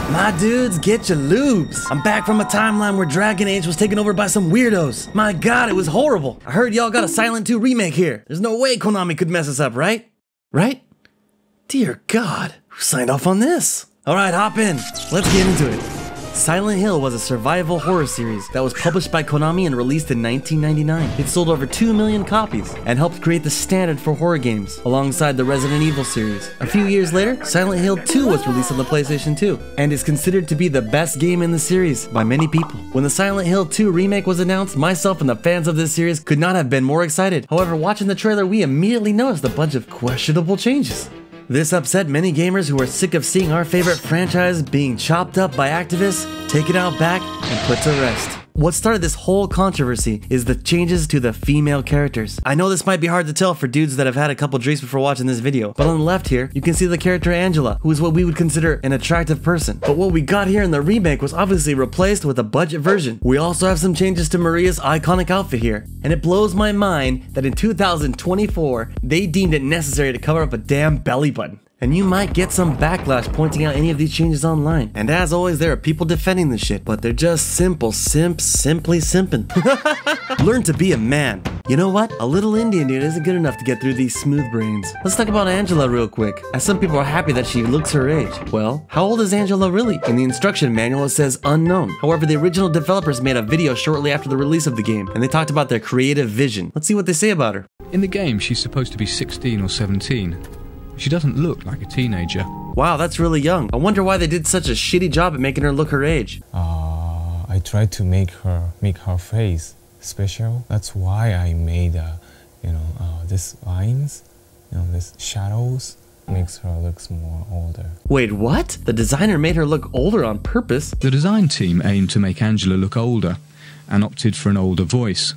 My dudes, get your lubes. I'm back from a timeline where Dragon Age was taken over by some weirdos. My god, it was horrible. I heard y'all got a Silent 2 remake here. There's no way Konami could mess us up, right? Right? Dear God, who signed off on this? Alright, hop in. Let's get into it. Silent Hill was a survival horror series that was published by Konami and released in 1999. It sold over 2 million copies and helped create the standard for horror games, alongside the Resident Evil series. A few years later, Silent Hill 2 was released on the PlayStation 2, and is considered to be the best game in the series by many people. When the Silent Hill 2 remake was announced, myself and the fans of this series could not have been more excited. However, watching the trailer, we immediately noticed a bunch of questionable changes. This upset many gamers who were sick of seeing our favorite franchise being chopped up by activists, taken out back, and put to rest. What started this whole controversy is the changes to the female characters. I know this might be hard to tell for dudes that have had a couple drinks before watching this video, but on the left here, you can see the character Angela, who is what we would consider an attractive person. But what we got here in the remake was obviously replaced with a budget version. We also have some changes to Maria's iconic outfit here, and it blows my mind that in 2024, they deemed it necessary to cover up a damn belly button. And you might get some backlash pointing out any of these changes online. And as always, there are people defending this shit, but they're just simply simping. Learn to be a man. You know what? A little Indian dude isn't good enough to get through these smooth brains. Let's talk about Angela real quick, as some people are happy that she looks her age. Well, how old is Angela really? In the instruction manual it says unknown. However, the original developers made a video shortly after the release of the game, and they talked about their creative vision. Let's see what they say about her. In the game, she's supposed to be 16 or 17. She doesn't look like a teenager. Wow, that's really young. I wonder why they did such a shitty job at making her look her age. I tried to make her face special. That's why I made this lines, this shadows makes her look more older. Wait, what? The designer made her look older on purpose? The design team aimed to make Angela look older and opted for an older voice.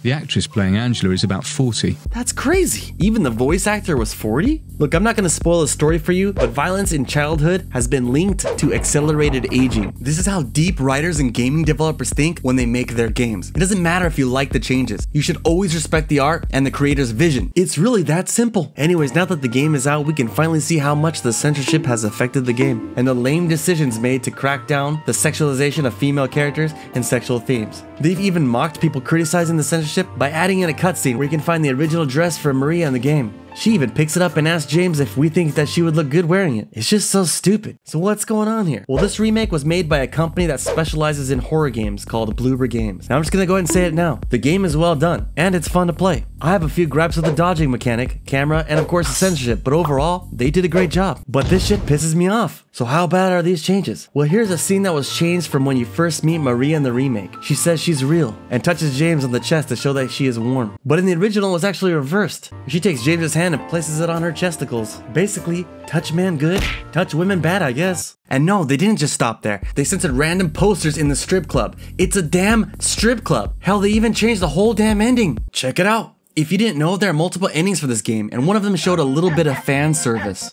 The actress playing Angela is about 40. That's crazy. Even the voice actor was 40? Look, I'm not gonna spoil the story for you, but violence in childhood has been linked to accelerated aging. This is how deep writers and gaming developers think when they make their games. It doesn't matter if you like the changes. You should always respect the art and the creator's vision. It's really that simple. Anyways, now that the game is out, we can finally see how much the censorship has affected the game, and the lame decisions made to crack down the sexualization of female characters and sexual themes. They've even mocked people criticizing the censorship by adding in a cutscene where you can find the original dress for Maria in the game. She even picks it up and asks James if we think that she would look good wearing it. It's just so stupid. So what's going on here? Well, this remake was made by a company that specializes in horror games called Bloober Games. Now I'm just gonna go ahead and say it now. The game is well done, and it's fun to play. I have a few gripes with the dodging mechanic, camera, and of course the censorship, but overall, they did a great job. But this shit pisses me off. So how bad are these changes? Well, here's a scene that was changed from when you first meet Maria in the remake. She says she's real, and touches James on the chest to show that she is warm. But in the original, it was actually reversed. She takes James's hand and places it on her chesticles. Basically, touch man good, touch women bad, I guess. And no, they didn't just stop there. They censored random posters in the strip club. It's a damn strip club. Hell, they even changed the whole damn ending. Check it out. If you didn't know, there are multiple endings for this game, and one of them showed a little bit of fan service.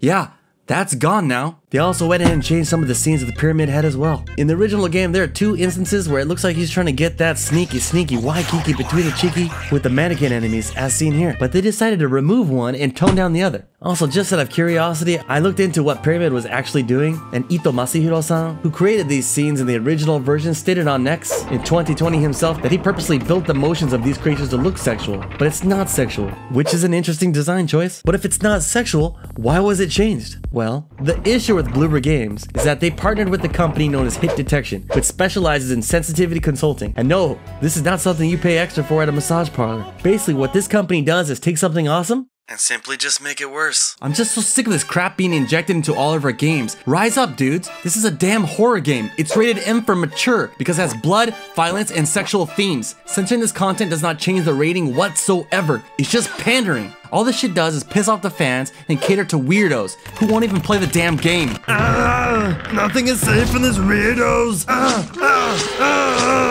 Yeah, that's gone now. They also went ahead and changed some of the scenes of the Pyramid Head as well. In the original game, there are 2 instances where it looks like he's trying to get that sneaky Waikiki between the cheeky with the mannequin enemies as seen here. But they decided to remove one and tone down the other. Also, just out of curiosity, I looked into what Pyramid was actually doing, and Ito Masahiro-san, who created these scenes in the original version, stated on Next in 2020 himself that he purposely built the motions of these creatures to look sexual. But it's not sexual, which is an interesting design choice. But if it's not sexual, why was it changed? Well, the issue with Bloober Games is that they partnered with the company known as Hit Detection, which specializes in sensitivity consulting. And no, this is not something you pay extra for at a massage parlor. Basically, what this company does is take something awesome and simply just make it worse. I'm just so sick of this crap being injected into all of our games. Rise up, dudes. This is a damn horror game. It's rated M for mature because it has blood, violence, and sexual themes. Censoring this content does not change the rating whatsoever. It's just pandering. All this shit does is piss off the fans and cater to weirdos who won't even play the damn game. Nothing is safe in this weirdos.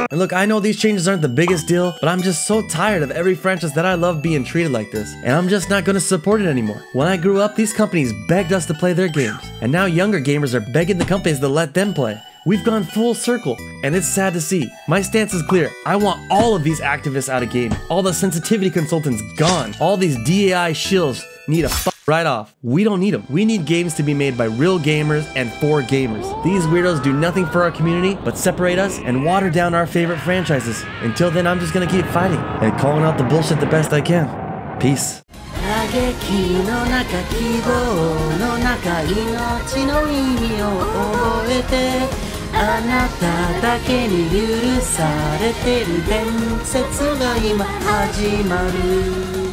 And look, I know these changes aren't the biggest deal, but I'm just so tired of every franchise that I love being treated like this, and I'm just not gonna support it anymore. When I grew up, these companies begged us to play their games, and now younger gamers are begging the companies to let them play. We've gone full circle, and it's sad to see. My stance is clear. I want all of these activists out of game. All the sensitivity consultants gone. All these DAI shills need a right off. We don't need them. We need games to be made by real gamers and for gamers. These weirdos do nothing for our community but separate us and water down our favorite franchises. Until then, I'm just gonna keep fighting and calling out the bullshit the best I can. Peace. 嘆きの中希望の中命の意味を覚えてあなただけに許されてる伝説が今始まる